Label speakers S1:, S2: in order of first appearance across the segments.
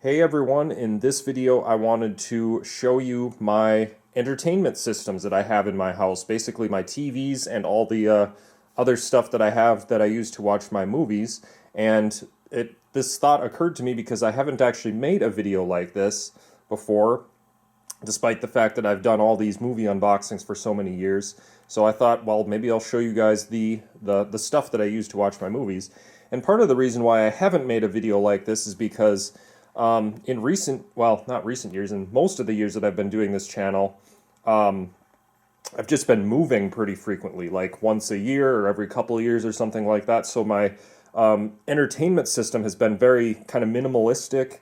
S1: Hey everyone, in this video I wanted to show you my entertainment systems that I have in my house, basically my TVs and all the other stuff that I have that I use to watch my movies. And this thought occurred to me because I haven't actually made a video like this before, despite the fact that I've done all these movie unboxings for so many years. So I thought, well, maybe I'll show you guys the stuff that I use to watch my movies. And part of the reason why I haven't made a video like this is because in recent, well, not recent years, in most of the years that I've been doing this channel, I've just been moving pretty frequently, like once a year or every couple of years or something like that. So my entertainment system has been very kind of minimalistic.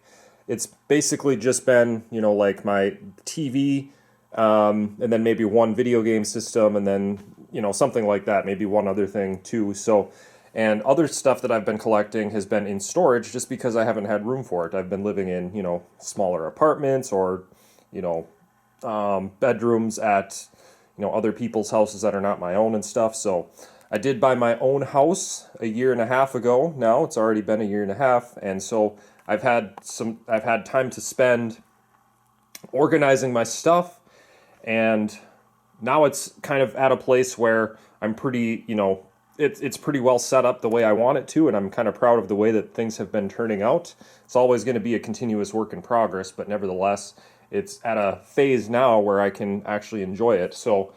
S1: It's basically just been, like my TV, and then maybe one video game system, and then, something like that, maybe one other thing too. So, and other stuff that I've been collecting has been in storage just because I haven't had room for it. I've been living in, smaller apartments or, bedrooms at, other people's houses that are not my own and stuff. So I did buy my own house a year and a half ago. Now it's already been a year and a half. And so I've had time to spend organizing my stuff, and now it's kind of at a place where I'm pretty, it's pretty well set up the way I want it to, and I'm kind of proud of the way that things have been turning out. It's always going to be a continuous work in progress, but nevertheless, it's at a phase now where I can actually enjoy it. So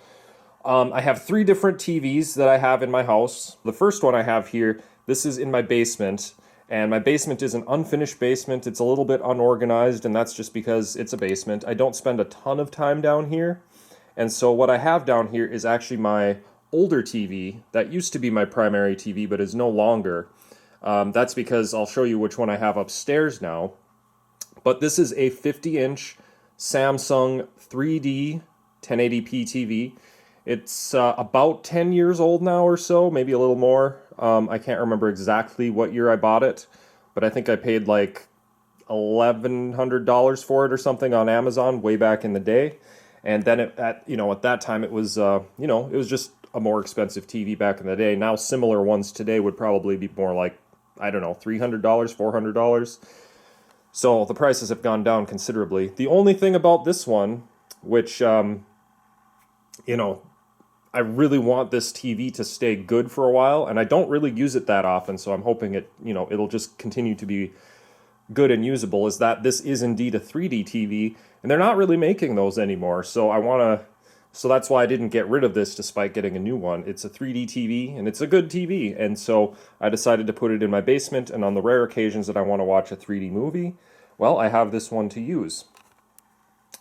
S1: I have 3 different TVs that I have in my house. The first one I have here, this is in my basement, and my basement is an unfinished basement. It's a little bit unorganized, and that's just because it's a basement. I don't spend a ton of time down here, and so what I have down here is actually my older TV that used to be my primary TV but is no longer. That's because I'll show you which one I have upstairs now. But this is a 50-inch Samsung 3D 1080p TV. It's about 10 years old now or so, maybe a little more. I can't remember exactly what year I bought it, but I think I paid like $1,100 for it or something on Amazon way back in the day. And then at that time it was it was just a more expensive TV back in the day. Now similar ones today would probably be more like, I don't know, $300, $400. So the prices have gone down considerably. The only thing about this one, which I really want this TV to stay good for a while, and I don't really use it that often, so I'm hoping it'll just continue to be good and usable, is that this is indeed a 3D TV, and they're not really making those anymore. So that's why I didn't get rid of this despite getting a new one. It's a 3D TV, and it's a good TV, and so I decided to put it in my basement, and on the rare occasions that I want to watch a 3D movie, well, I have this one to use.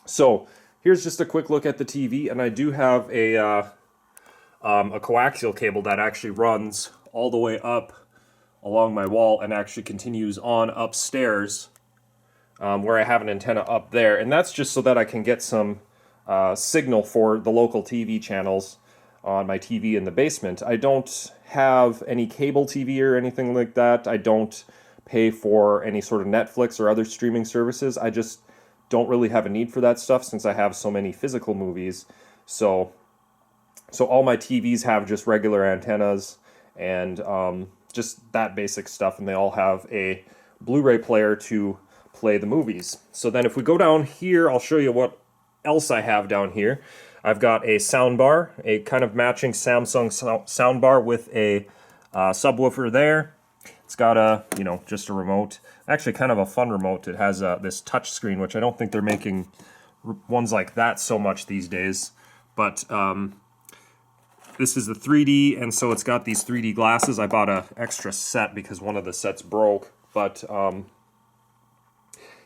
S1: So here's just a quick look at the TV, and I do have a coaxial cable that actually runs all the way up along my wall and actually continues on upstairs, where I have an antenna up there, and that's just so that I can get some signal for the local TV channels on my TV in the basement. I don't have any cable TV or anything like that. I don't pay for any sort of Netflix or other streaming services. I just don't really have a need for that stuff since I have so many physical movies. So all my TVs have just regular antennas and just that basic stuff, and they all have a Blu-ray player to play the movies. So then if we go down here, I'll show you what else I have down here. I've got a soundbar, a kind of matching Samsung soundbar with a subwoofer there. It's got just a remote. Actually kind of a fun remote. It has this touch screen, which I don't think they're making ones like that so much these days. But this is the 3D, and so it's got these 3D glasses. I bought an extra set because one of the sets broke. But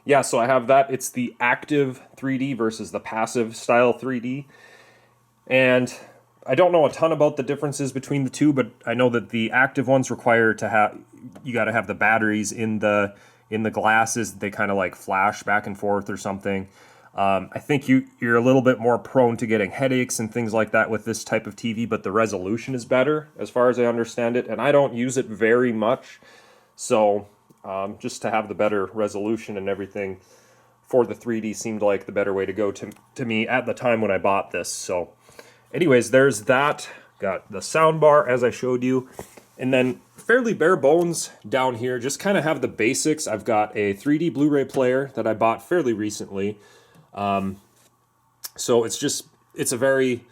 S1: yeah, so I have that. It's the active 3D versus the passive style 3D. And I don't know a ton about the differences between the two, but I know that the active ones require you got to have the batteries in the glasses. They kind of like flash back and forth or something. I think you're a little bit more prone to getting headaches and things like that with this type of TV, but the resolution is better as far as I understand it. And I don't use it very much, so just to have the better resolution and everything for the 3D seemed like the better way to go to me at the time when I bought this. So anyways, there's that. Got the sound bar as I showed you. And then fairly bare bones down here. Just kind of have the basics. I've got a 3D Blu-ray player that I bought fairly recently. So it's a very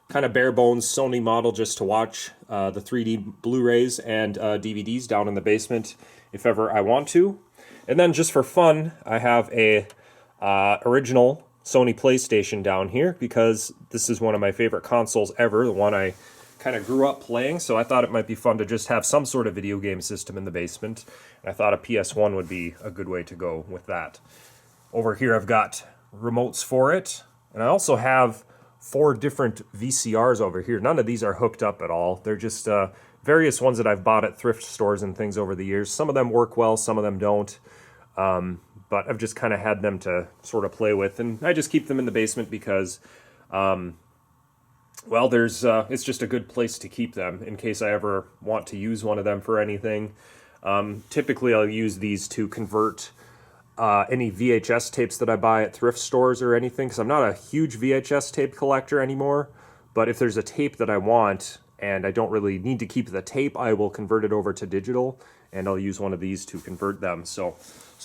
S1: kind of bare bones Sony model just to watch the 3D Blu-rays and DVDs down in the basement if ever I want to. And then just for fun, I have a original Sony PlayStation down here because this is one of my favorite consoles ever, the one I kind of grew up playing, so I thought it might be fun to just have some sort of video game system in the basement. And I thought a PS1 would be a good way to go with that. Over here I've got remotes for it, and I also have 4 different VCRs over here. None of these are hooked up at all. They're just various ones that I've bought at thrift stores and things over the years. Some of them work well, some of them don't. But I've just kind of had them to sort of play with, and I just keep them in the basement because, well, it's just a good place to keep them in case I ever want to use one of them for anything. Typically, I'll use these to convert any VHS tapes that I buy at thrift stores or anything, because I'm not a huge VHS tape collector anymore, but if there's a tape that I want and I don't really need to keep the tape, I will convert it over to digital, and I'll use one of these to convert them. So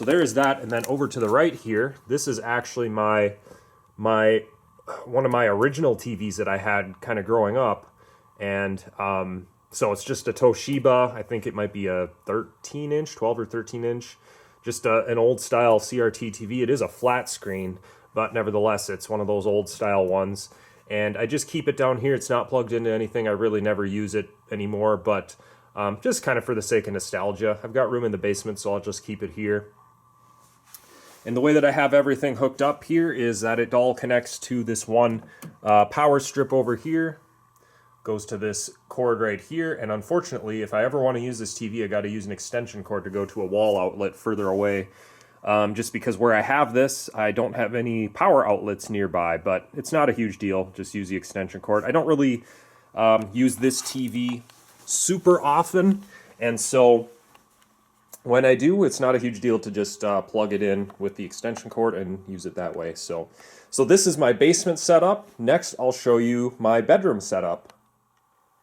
S1: there is that, and then over to the right here, this is actually one of my original TVs that I had kind of growing up, and so it's just a Toshiba. I think it might be a 13-inch, 12 or 13-inch, just an old-style CRT TV. It is a flat screen, but nevertheless, it's one of those old-style ones, and I just keep it down here. It's not plugged into anything. I really never use it anymore, but just kind of for the sake of nostalgia. I've got room in the basement, so I'll just keep it here. And the way that I have everything hooked up here is that it all connects to this one power strip over here, goes to this cord right here, and unfortunately, if I ever want to use this TV, I got to use an extension cord to go to a wall outlet further away, just because where I have this, I don't have any power outlets nearby, but it's not a huge deal. Just use the extension cord. I don't really use this TV super often, and so when I do, it's not a huge deal to just plug it in with the extension cord and use it that way. So this is my basement setup. Next, I'll show you my bedroom setup.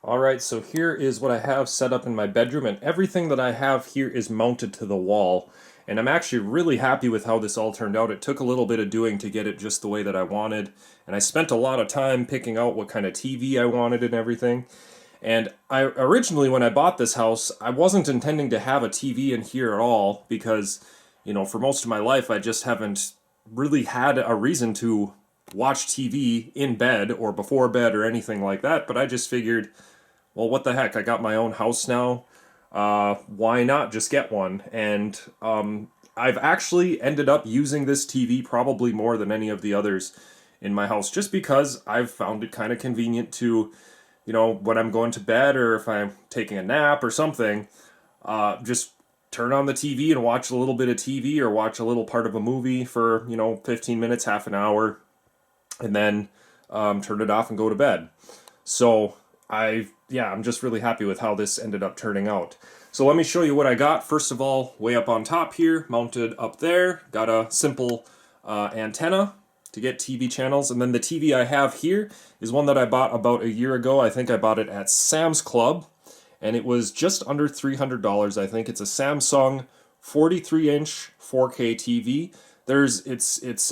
S1: All right, so here is what I have set up in my bedroom, and everything that I have here is mounted to the wall. And I'm actually really happy with how this all turned out. It took a little bit of doing to get it just the way that I wanted, and I spent a lot of time picking out what kind of TV I wanted and everything. And originally, when I bought this house, I wasn't intending to have a TV in here at all because, for most of my life, I just haven't really had a reason to watch TV in bed or before bed or anything like that. But I just figured, well, what the heck? I got my own house now. Why not just get one? And I've actually ended up using this TV probably more than any of the others in my house, just because I've found it kind of convenient to, when I'm going to bed or if I'm taking a nap or something, just turn on the TV and watch a little bit of TV or watch a little part of a movie for, 15 minutes, half an hour, and then turn it off and go to bed. So I'm just really happy with how this ended up turning out. So let me show you what I got. First of all, way up on top here, mounted up there, got a simple antenna to get TV channels, and then the TV I have here is one that I bought about a year ago. I think I bought it at Sam's Club, and it was just under $300. I think it's a Samsung 43-inch 4K TV. It's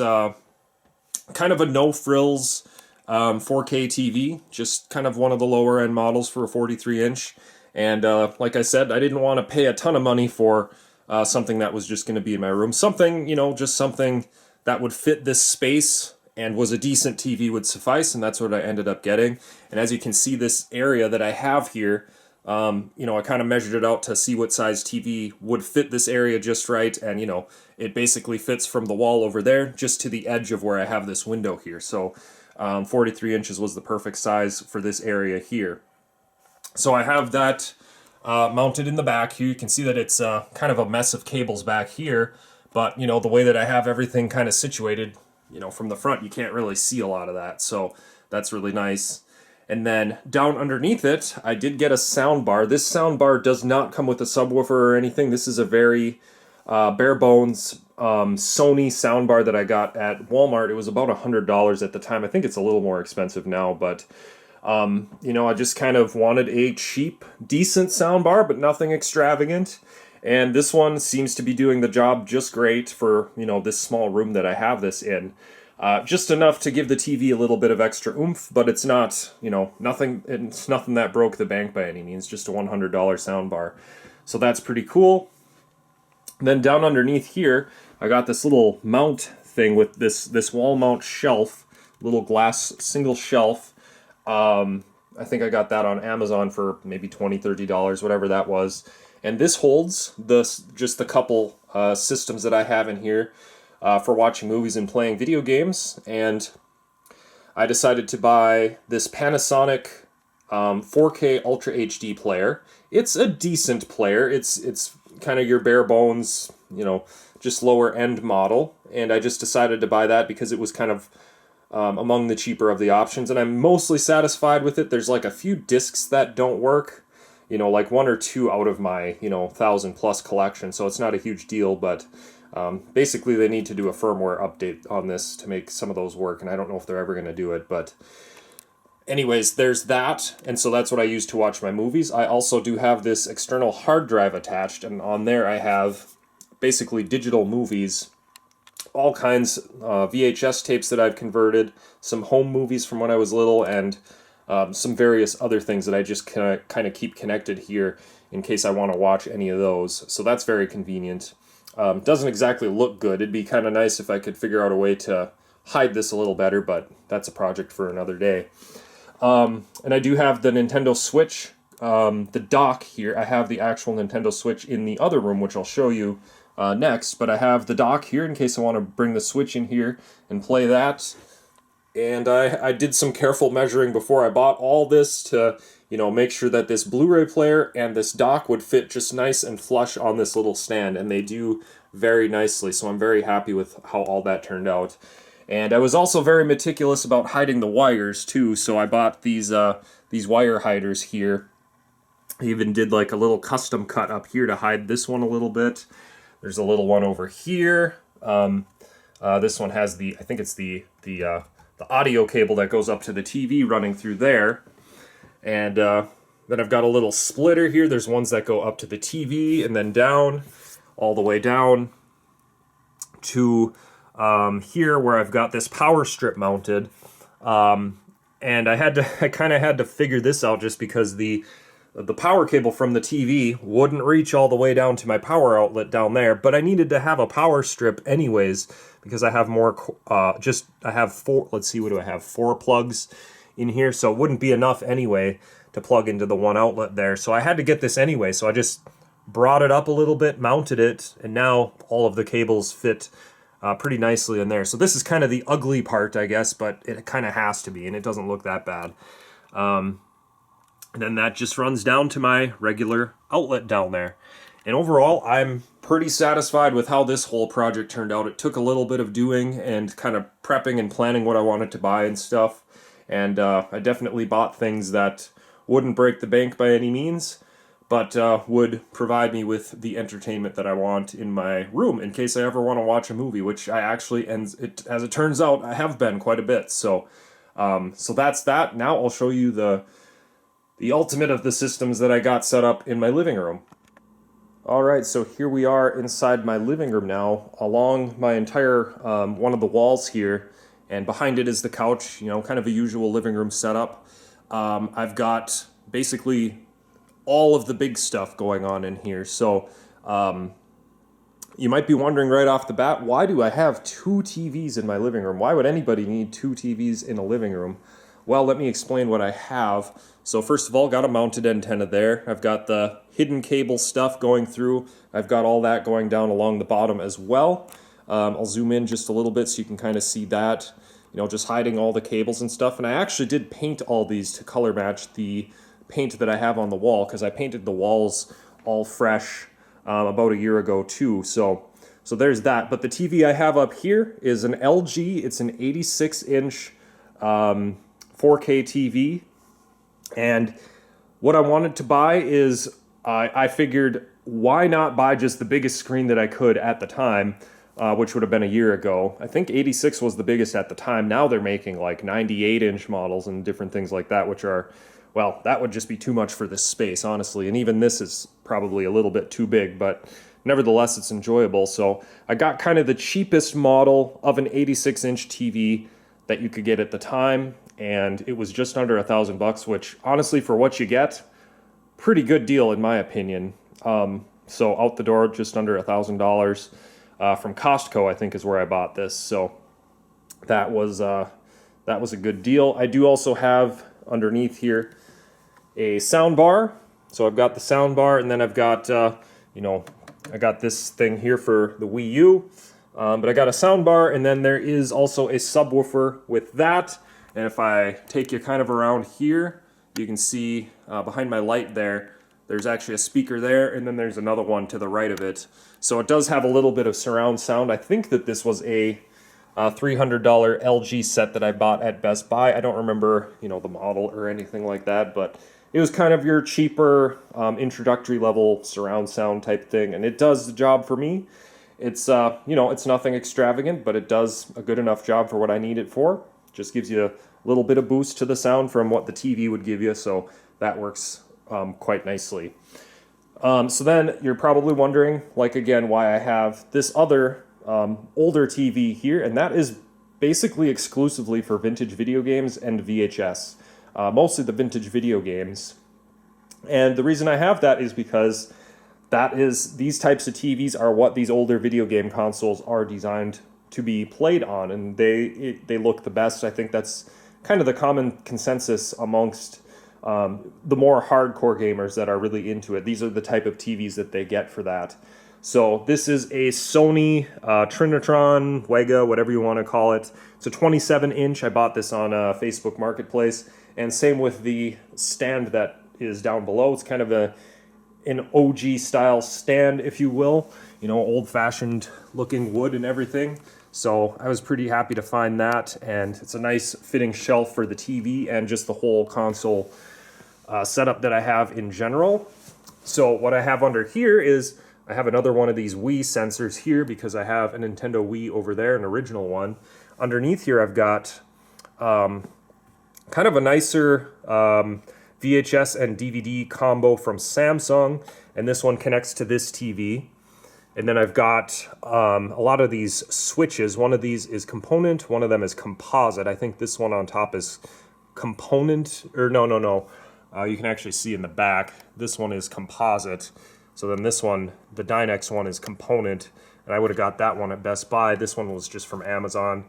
S1: kind of a no-frills 4K TV, just kind of one of the lower-end models for a 43-inch. And like I said, I didn't want to pay a ton of money for something that was just going to be in my room. Something, just something that would fit this space and was a decent TV would suffice, and that's what I ended up getting. And as you can see, this area that I have here, I kind of measured it out to see what size TV would fit this area just right, and it basically fits from the wall over there just to the edge of where I have this window here. So 43 inches was the perfect size for this area here. So I have that mounted in the back here. You can see that it's kind of a mess of cables back here, but the way that I have everything kind of situated, from the front, you can't really see a lot of that, so that's really nice. And then down underneath it, I did get a sound bar. This sound bar does not come with a subwoofer or anything. This is a very bare bones Sony sound bar that I got at Walmart. It was about $100 at the time. I think it's a little more expensive now, but I just kind of wanted a cheap, decent soundbar, but nothing extravagant. And this one seems to be doing the job just great for, this small room that I have this in. Just enough to give the TV a little bit of extra oomph, but it's not, it's nothing that broke the bank by any means, just a $100 soundbar. So that's pretty cool. And then down underneath here, I got this little mount thing with this wall mount shelf, little glass single shelf. I think I got that on Amazon for maybe $20, $30, whatever that was. And this holds just the couple systems that I have in here for watching movies and playing video games. And I decided to buy this Panasonic 4K Ultra HD player. It's a decent player. It's kind of your bare bones, just lower end model. And I just decided to buy that because it was kind of among the cheaper of the options, and I'm mostly satisfied with it. There's like a few discs that don't work, like one or two out of my 1,000+ collection, so it's not a huge deal, but basically they need to do a firmware update on this to make some of those work, and I don't know if they're ever going to do it, but anyways, there's that, and so that's what I use to watch my movies. I also do have this external hard drive attached, and on there I have basically digital movies, all kinds of VHS tapes that I've converted, some home movies from when I was little, and some various other things that I just kind of keep connected here in case I want to watch any of those. So that's very convenient. Doesn't exactly look good. It'd be kind of nice if I could figure out a way to hide this a little better, but that's a project for another day. And I do have the Nintendo Switch, the dock here. I have the actual Nintendo Switch in the other room, which I'll show you next, but I have the dock here in case I want to bring the Switch in here and play that. And I did some careful measuring before I bought all this to, make sure that this Blu-ray player and this dock would fit just nice and flush on this little stand, and they do very nicely, so I'm very happy with how all that turned out. And I was also very meticulous about hiding the wires too, so I bought these wire hiders here. I even did like a little custom cut up here to hide this one a little bit. There's a little one over here. This one has I think it's the audio cable that goes up to the TV running through there. And then I've got a little splitter here. There's ones that go up to the TV and then down, all the way down to here where I've got this power strip mounted. And I kind of had to figure this out just because the power cable from the TV wouldn't reach all the way down to my power outlet down there, but I needed to have a power strip anyways because I have more, I have four, let's see, what do I have? 4 plugs in here, so it wouldn't be enough anyway to plug into the one outlet there. So I had to get this anyway, so I just brought it up a little bit, mounted it, and now all of the cables fit pretty nicely in there. So this is kind of the ugly part, I guess, but it kind of has to be, and it doesn't look that bad. And then that just runs down to my regular outlet down there. And overall, I'm pretty satisfied with how this whole project turned out. It took a little bit of doing and kind of prepping and planning what I wanted to buy and stuff. And I definitely bought things that wouldn't break the bank by any means, but would provide me with the entertainment that I want in my room in case I ever want to watch a movie, which I actually, as it turns out, I have been quite a bit. So that's that. Now I'll show you the ultimate of the systems that I got set up in my living room. Alright, so here we are inside my living room now, along my entire one of the walls here, and behind it is the couch, kind of a usual living room setup. I've got basically all of the big stuff going on in here, so you might be wondering right off the bat, why do I have 2 TVs in my living room? Why would anybody need 2 TVs in a living room? Well, let me explain what I have. So first of all, got a mounted antenna there. I've got the hidden cable stuff going through. I've got all that going down along the bottom as well. I'll zoom in just a little bit so you can kind of see that, just hiding all the cables and stuff. And I actually did paint all these to color match the paint that I have on the wall, because I painted the walls all fresh about a year ago too. So there's that. But the TV I have up here is an LG. It's an 86-inch 4K TV, and what I wanted to buy is I figured why not buy just the biggest screen that I could at the time, which would have been a year ago. I think 86 was the biggest at the time. Now they're making like 98-inch models and different things like that, which are, well, that would just be too much for this space, honestly. And even this is probably a little bit too big, but nevertheless, it's enjoyable. So I got kind of the cheapest model of an 86-inch TV that you could get at the time, and it was just under $1,000, which honestly, for what you get, pretty good deal in my opinion. So out the door, just under $1,000 from Costco, I think is where I bought this. So that was a good deal. I do also have underneath here a sound bar. So I've got the sound bar, and then I've got I got this thing here for the Wii U, but I got a sound bar, and then there is also a subwoofer with that. And if I take you kind of around here, you can see behind my light there's actually a speaker there, and then there's another one to the right of it. So it does have a little bit of surround sound. I think that this was a $300 LG set that I bought at Best Buy. I don't remember, the model or anything like that, but it was kind of your cheaper introductory level surround sound type thing, and it does the job for me. It's it's nothing extravagant, but it does a good enough job for what I need it for. Just gives you a little bit of boost to the sound from what the TV would give you, so that works quite nicely. So then you're probably wondering, again, why I have this other older TV here, and that is basically exclusively for vintage video games and VHS. Mostly the vintage video games. And the reason I have that is because these types of TVs are what these older video game consoles are designed to be played on, and they look the best. I think that's kind of the common consensus amongst the more hardcore gamers that are really into it. These are the type of TVs that they get for that. So this is a Sony Trinitron, Wega, whatever you want to call it. It's a 27-inch. I bought this on Facebook Marketplace. And same with the stand that is down below. It's kind of an OG style stand, if you will. Old-fashioned looking wood and everything. So I was pretty happy to find that. And it's a nice fitting shelf for the TV and just the whole console setup that I have in general. So what I have under here is I have another one of these Wii sensors here because I have a Nintendo Wii over there, an original one. Underneath here I've got kind of a nicer VHS and DVD combo from Samsung, and this one connects to this TV. And then I've got a lot of these switches. One of these is component, one of them is composite. I think this one on top is component, or no. You can actually see in the back, this one is composite. So then this one, the Dynex one, is component, and I would have got that one at Best Buy. This one was just from Amazon.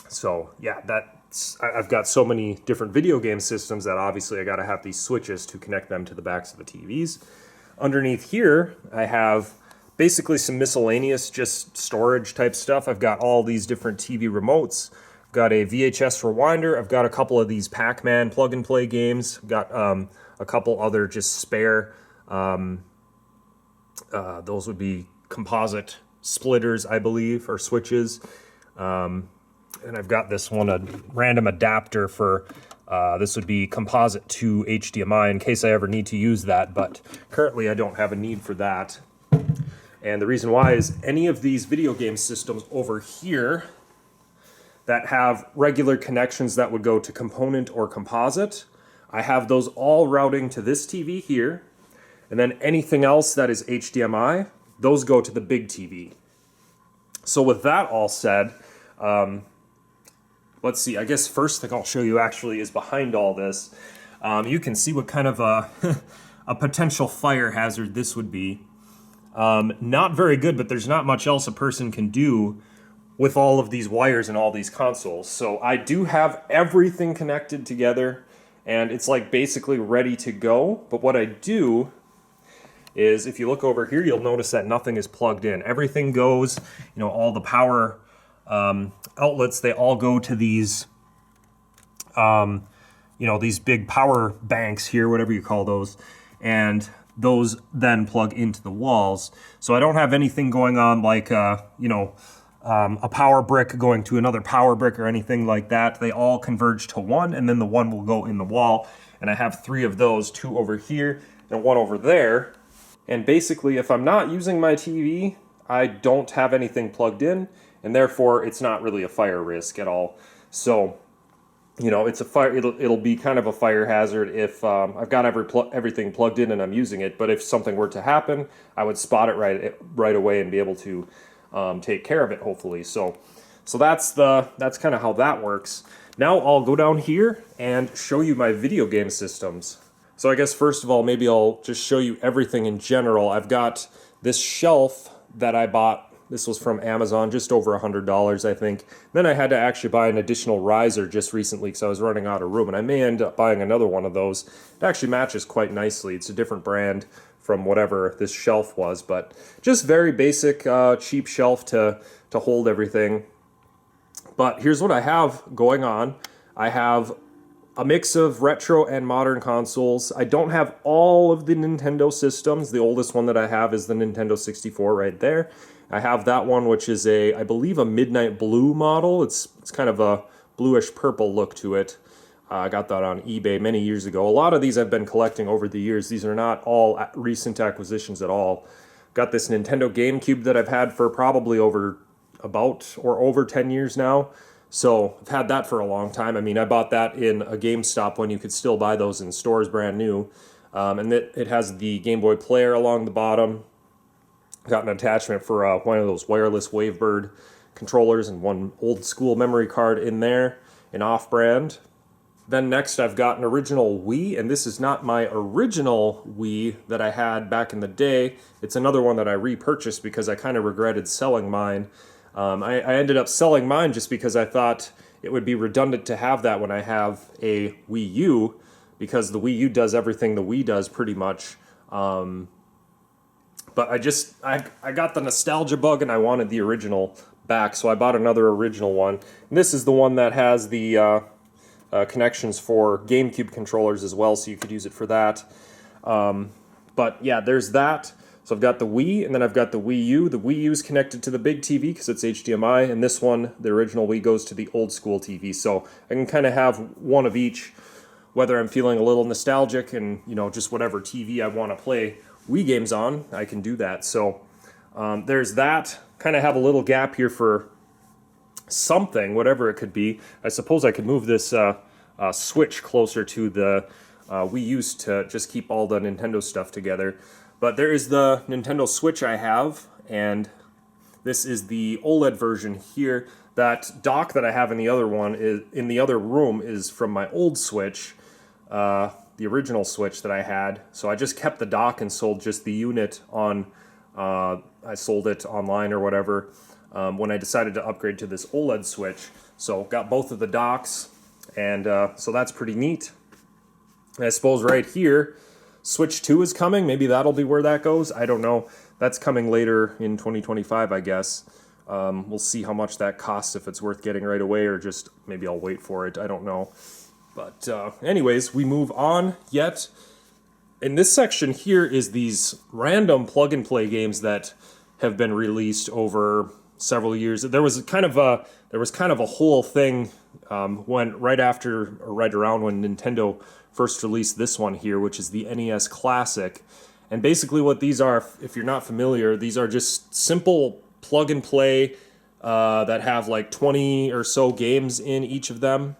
S1: So yeah, I've got so many different video game systems that obviously I got to have these switches to connect them to the backs of the TVs. Underneath here, I have basically some miscellaneous, just storage type stuff. I've got all these different TV remotes. I've got a VHS rewinder. I've got a couple of these Pac-Man plug-and-play games. I've got a couple other just spare. Those would be composite splitters, I believe, or switches. And I've got this one, a random adapter for, this would be composite to HDMI in case I ever need to use that, but currently I don't have a need for that. And the reason why is any of these video game systems over here that have regular connections that would go to component or composite, I have those all routing to this TV here, and then anything else that is HDMI, those go to the big TV. So with that all said, let's see, I guess first thing I'll show you actually is behind all this. You can see what kind of a potential fire hazard this would be. Not very good, but there's not much else a person can do with all of these wires and all these consoles. So I do have everything connected together, and it's like basically ready to go. But what I do is, if you look over here, you'll notice that nothing is plugged in. Everything goes, all the power outlets, they all go to these, these big power banks here, whatever you call those, and those then plug into the walls. So I don't have anything going on like, a power brick going to another power brick or anything like that. They all converge to one, and then the one will go in the wall. And I have 3 of those, 2 over here and 1 over there. And basically, if I'm not using my TV, I don't have anything plugged in, and therefore it's not really a fire risk at all. So, you know, it's a fire. It'll be kind of a fire hazard if I've got everything plugged in and I'm using it. But if something were to happen, I would spot it right away and be able to take care of it. Hopefully, so that's kind of how that works. Now I'll go down here and show you my video game systems. So I guess first of all, maybe I'll just show you everything in general. I've got this shelf that I bought. This was from Amazon, just over $100, I think. Then I had to actually buy an additional riser just recently because I was running out of room, and I may end up buying another one of those. It actually matches quite nicely. It's a different brand from whatever this shelf was, but just very basic, cheap shelf to hold everything. But here's what I have going on. I have a mix of retro and modern consoles. I don't have all of the Nintendo systems. The oldest one that I have is the Nintendo 64 right there. I have that one, which is I believe a midnight blue model. It's kind of a bluish purple look to it. I got that on eBay many years ago. A lot of these I've been collecting over the years. These are not all recent acquisitions at all. Got this Nintendo GameCube that I've had for probably over 10 years now. So I've had that for a long time. I mean, I bought that in a GameStop when you could still buy those in stores brand new. And it has the Game Boy player along the bottom. Got an attachment for one of those wireless Wavebird controllers and one old school memory card in there, an off-brand. Then next I've got an original Wii, and this is not my original Wii that I had back in the day. It's another one that I repurchased because I kind of regretted selling mine. I ended up selling mine just because I thought it would be redundant to have that when I have a Wii U, because the Wii U does everything the Wii does pretty much. But I got the nostalgia bug and I wanted the original back, so I bought another original one. And this is the one that has the connections for GameCube controllers as well, so you could use it for that. But yeah, there's that. So I've got the Wii, and then I've got the Wii U. The Wii U is connected to the big TV because it's HDMI, and this one, the original Wii, goes to the old school TV. So I can kind of have one of each, whether I'm feeling a little nostalgic and, you know, just whatever TV I want to play Wii games on, I can do that. So there's that. Kind of have a little gap here for something, whatever it could be. I suppose I could move this Switch closer to the Wii U to just keep all the Nintendo stuff together. But there is the Nintendo Switch I have, and this is the OLED version here. That dock that I have in the other room is from my old Switch, the original Switch that I had. So I just kept the dock and sold just the unit on. I sold it online or whatever when I decided to upgrade to this OLED Switch. So got both of the docks, and so that's pretty neat. And I suppose right here, Switch 2 is coming. Maybe that'll be where that goes. I don't know. That's coming later in 2025, I guess. We'll see how much that costs, if it's worth getting right away, or just maybe I'll wait for it. I don't know. But anyways, we move on yet. In this section here is these random plug-and-play games that have been released over several years. There was kind of a whole thing right around when Nintendo first released this one here, which is the NES Classic. And basically what these are, if you're not familiar, these are just simple plug and play that have like 20 or so games in each of them.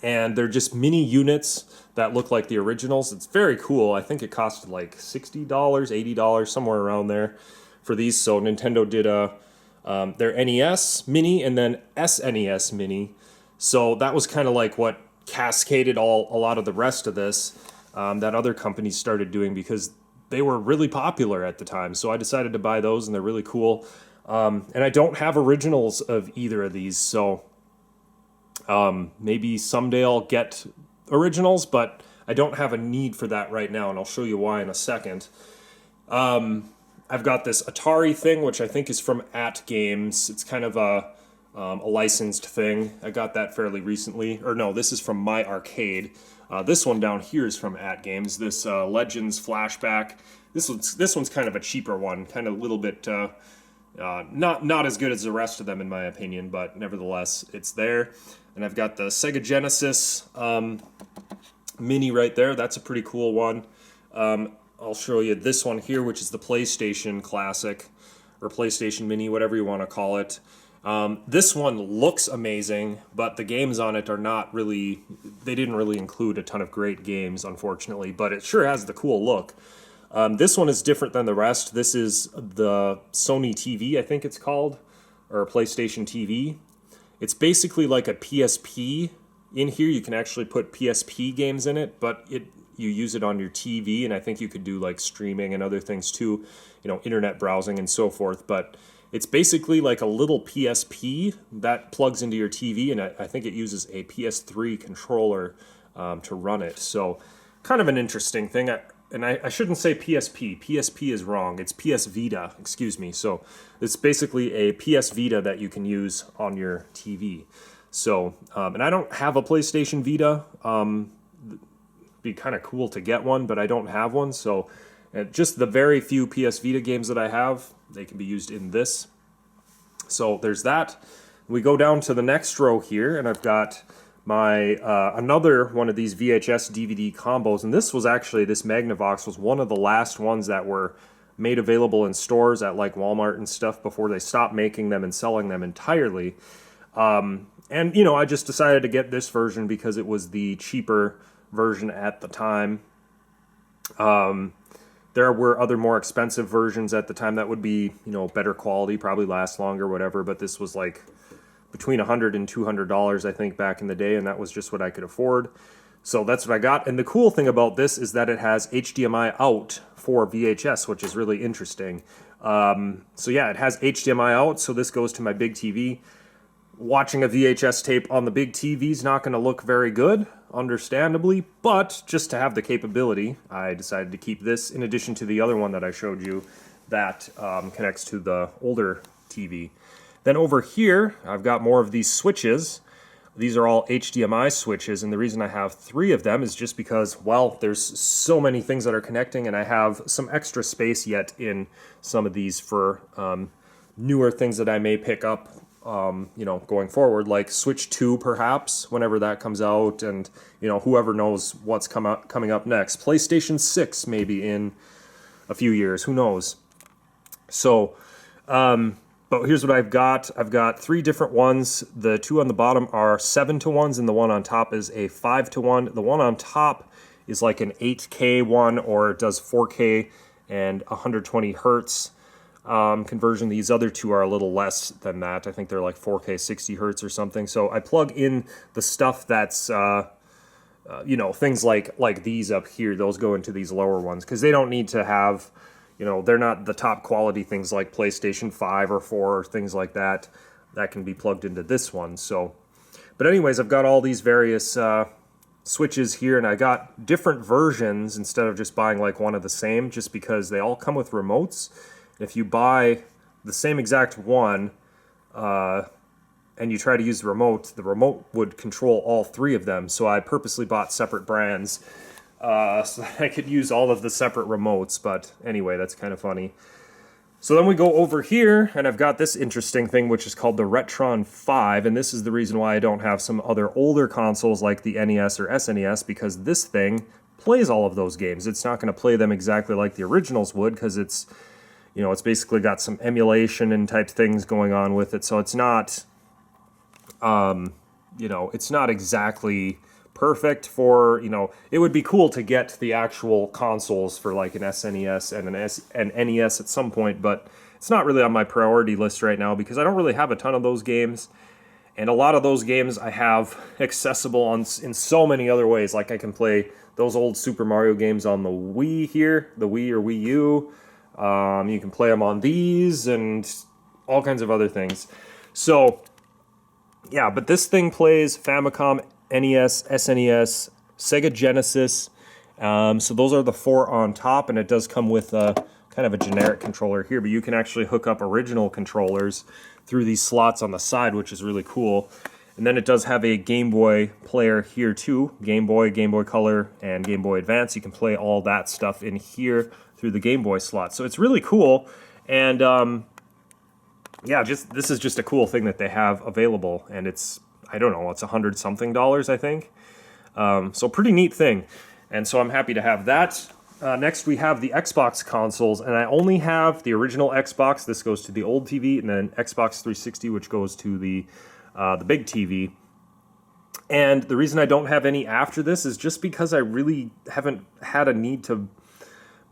S1: And they're just mini units that look like the originals. It's very cool. I think it cost like $60, $80, somewhere around there for these. So Nintendo did their NES Mini and then SNES Mini. So that was kind of like what cascaded a lot of the rest of this that other companies started doing, because they were really popular at the time. So I decided to buy those, and they're really cool. And I don't have originals of either of these, so maybe someday I'll get originals, but I don't have a need for that right now, and I'll show you why in a second. I've got this Atari thing, which I think is from At Games. It's kind of a licensed thing. I got that fairly recently. Or no, this is from My Arcade. This one down here is from At Games. This Legends Flashback. This one's kind of a cheaper one, kind of a little bit not as good as the rest of them in my opinion, but nevertheless it's there. And I've got the Sega Genesis Mini right there. That's a pretty cool one. I'll show you this one here, which is the PlayStation Classic. or PlayStation Mini, whatever you want to call it. This one looks amazing, but the games on it are not really, they didn't really include a ton of great games, unfortunately, but it sure has the cool look. This one is different than the rest. This is the Sony TV, I think it's called, or PlayStation TV. It's basically like a PSP. In here, you can actually put PSP games in it, but you use it on your TV, and I think you could do like streaming and other things too, internet browsing and so forth. But it's basically like a little PSP that plugs into your TV, and I think it uses a PS3 controller to run it. So kind of an interesting thing. And I shouldn't say PSP. PSP is wrong. It's PS Vita, excuse me. So it's basically a PS Vita that you can use on your TV. So, and I don't have a PlayStation Vita. Be kind of cool to get one, but I don't have one. So just the very few PS Vita games that I have, they can be used in this. So there's that. We go down to the next row here, and I've got my another one of these VHS DVD combos, and this Magnavox was one of the last ones that were made available in stores at like Walmart and stuff before they stopped making them and selling them entirely. And I just decided to get this version because it was the cheaper version at the time. There were other more expensive versions at the time that would be better quality, probably last longer, whatever, but this was like between $100 and $200, I think, back in the day, and that was just what I could afford. So that's what I got. And the cool thing about this is that it has HDMI out for VHS, which is really interesting. So yeah, it has HDMI out, so this goes to my big TV. Watching a VHS tape on the big TV is not going to look very good, understandably, but just to have the capability, I decided to keep this in addition to the other one that I showed you that connects to the older TV. Then over here, I've got more of these switches. These are all HDMI switches, and the reason I have 3 of them is just because, well, there's so many things that are connecting, and I have some extra space yet in some of these for newer things that I may pick up, going forward, like Switch 2 perhaps, whenever that comes out, and, whoever knows what's coming up next. PlayStation 6 maybe in a few years, who knows. So, but here's what I've got. I've got 3 different ones. The 2 on the bottom are 7-to-1s, and the one on top is a 5-to-1. The one on top is like an 8K one, or it does 4K and 120 hertz conversion. These other 2 are a little less than that. I think they're like 4K 60 hertz or something. So I plug in the stuff that's, things like these up here. Those go into these lower ones because they don't need to have... they're not the top quality things like PlayStation 5 or 4 or things like that. That can be plugged into this one. So, but anyways, I've got all these various switches here, and I got different versions instead of just buying like one of the same, just because they all come with remotes. If you buy the same exact one and you try to use the remote would control all 3 of them. So I purposely bought separate brands so that I could use all of the separate remotes, but anyway, that's kind of funny. So then we go over here, and I've got this interesting thing, which is called the Retron 5, and this is the reason why I don't have some other older consoles like the NES or SNES, because this thing plays all of those games. It's not going to play them exactly like the originals would, because it's, it's basically got some emulation and type things going on with it, so it's not, it's not exactly... perfect for, it would be cool to get the actual consoles for like an SNES and an NES at some point, but it's not really on my priority list right now because I don't really have a ton of those games, and a lot of those games I have accessible in so many other ways. Like I can play those old Super Mario games on the Wii here, the Wii or Wii U. You can play them on these and all kinds of other things. So, yeah, but this thing plays Famicom, NES, SNES, Sega Genesis. So those are the 4 on top, and it does come with kind of a generic controller here, but you can actually hook up original controllers through these slots on the side, which is really cool. And then it does have a Game Boy player here too, Game Boy, Game Boy Color, and Game Boy Advance. You can play all that stuff in here through the Game Boy slot. So it's really cool, and this is just a cool thing that they have available, and it's, I don't know, it's $100-something, I think. So pretty neat thing. And so I'm happy to have that. Next, we have the Xbox consoles, and I only have the original Xbox. This goes to the old TV, and then Xbox 360, which goes to the big TV. And the reason I don't have any after this is just because I really haven't had a need to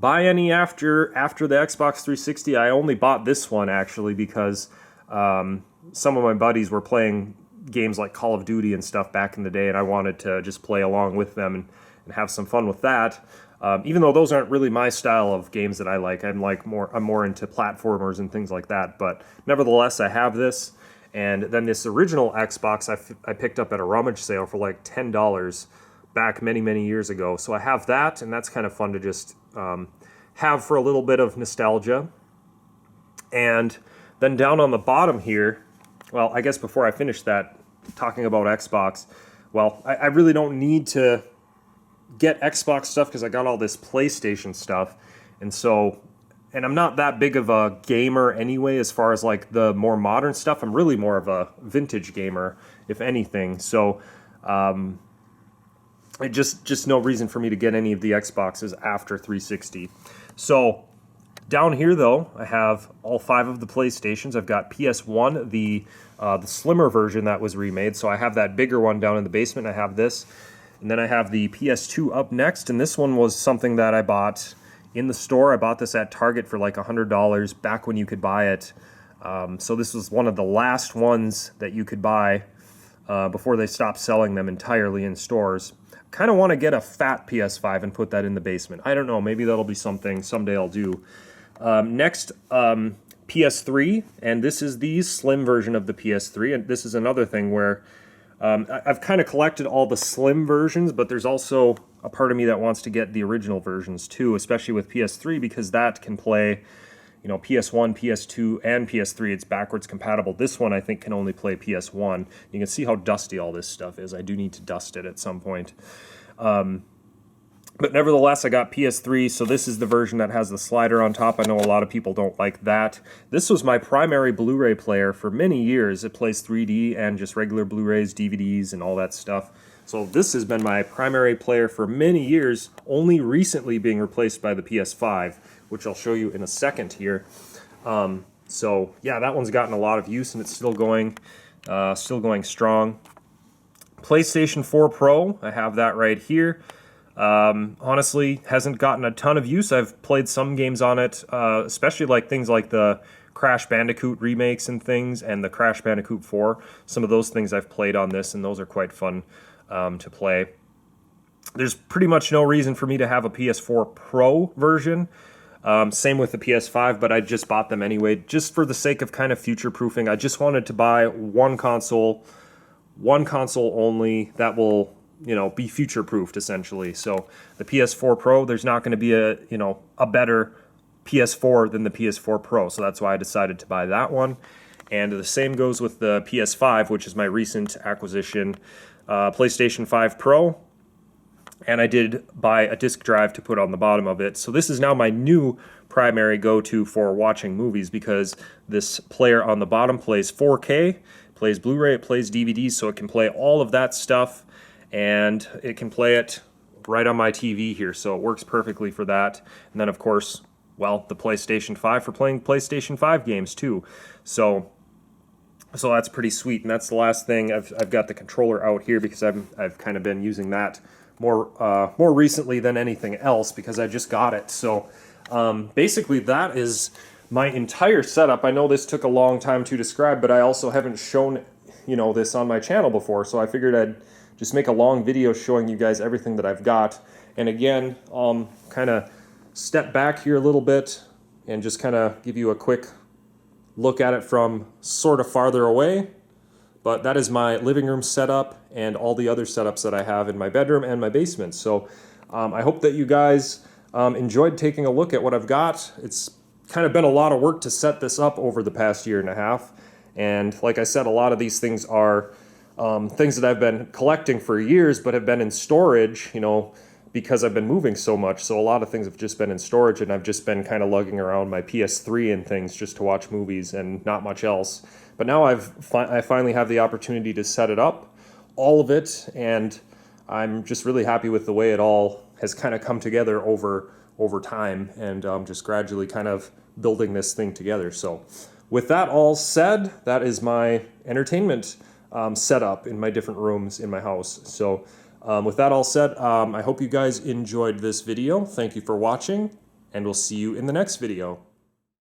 S1: buy any after the Xbox 360. I only bought this one, actually, because some of my buddies were playing games like Call of Duty and stuff back in the day, and I wanted to just play along with them and have some fun with that. Even though those aren't really my style of games that I like. I'm more into platformers and things like that. But nevertheless, I have this. And then this original Xbox I picked up at a rummage sale for like $10 back many, many years ago. So I have that, and that's kind of fun to just have for a little bit of nostalgia. And then down on the bottom here, well, I guess before I finish that, talking about Xbox, well, I really don't need to get Xbox stuff because I got all this PlayStation stuff, and I'm not that big of a gamer anyway as far as like the more modern stuff. I'm really more of a vintage gamer, if anything. So it just no reason for me to get any of the Xboxes after 360. So down here though, I have all 5 of the PlayStations. I've got PS1, the slimmer version that was remade. So I have that bigger one down in the basement. I have this. And then I have the PS2 up next, and this one was something that I bought in the store. I bought this at Target for like $100 back when you could buy it. So this was one of the last ones that you could buy before they stopped selling them entirely in stores. Kind of want to get a fat PS5 and put that in the basement. I don't know, maybe that'll be something someday I'll do. Next, PS3, and this is the slim version of the PS3, and this is another thing where I've kind of collected all the slim versions, but there's also a part of me that wants to get the original versions too, especially with PS3, because that can play, PS1, PS2, and PS3. It's backwards compatible. This one, I think, can only play PS1. You can see how dusty all this stuff is. I do need to dust it at some point. But nevertheless, I got PS3, so this is the version that has the slider on top. I know a lot of people don't like that. This was my primary Blu-ray player for many years. It plays 3D and just regular Blu-rays, DVDs, and all that stuff. So this has been my primary player for many years, only recently being replaced by the PS5, which I'll show you in a second here. So yeah, that one's gotten a lot of use, and it's still going strong. PlayStation 4 Pro, I have that right here. Honestly, hasn't gotten a ton of use. I've played some games on it, especially like things like the Crash Bandicoot remakes and things, and the Crash Bandicoot 4. Some of those things I've played on this, and those are quite fun to play. There's pretty much no reason for me to have a PS4 Pro version. Same with the PS5, but I just bought them anyway, just for the sake of kind of future-proofing. I just wanted to buy one console only that will, be future-proofed, essentially. So the PS4 Pro, there's not going to be a better PS4 than the PS4 Pro, so that's why I decided to buy that one. And the same goes with the PS5, which is my recent acquisition, PlayStation 5 Pro. And I did buy a disc drive to put on the bottom of it. So this is now my new primary go-to for watching movies, because this player on the bottom plays 4K, plays Blu-ray, it plays DVDs, so it can play all of that stuff, and it can play it right on my TV here, so it works perfectly for that. And then, of course, well, the PlayStation 5 for playing PlayStation 5 games too. So that's pretty sweet, and that's the last thing. I've got the controller out here because I've kind of been using that more recently than anything else because I just got it. So basically that is my entire setup. I know this took a long time to describe, but I also haven't shown this on my channel before, so I figured I'd just make a long video showing you guys everything that I've got. And again, kind of step back here a little bit and just kind of give you a quick look at it from sort of farther away. But that is my living room setup and all the other setups that I have in my bedroom and my basement. So I hope that you guys enjoyed taking a look at what I've got. It's kind of been a lot of work to set this up over the past year and a half. And like I said, a lot of these things are things that I've been collecting for years but have been in storage, because I've been moving so much. So a lot of things have just been in storage, and I've just been kind of lugging around my PS3 and things just to watch movies and not much else. But now I finally have the opportunity to set it up, all of it, and I'm just really happy with the way it all has kind of come together over over time, and just gradually kind of building this thing together. So with that all said, that is my entertainment setup in my different rooms in my house. So with that all said, I hope you guys enjoyed this video. Thank you for watching, and we'll see you in the next video.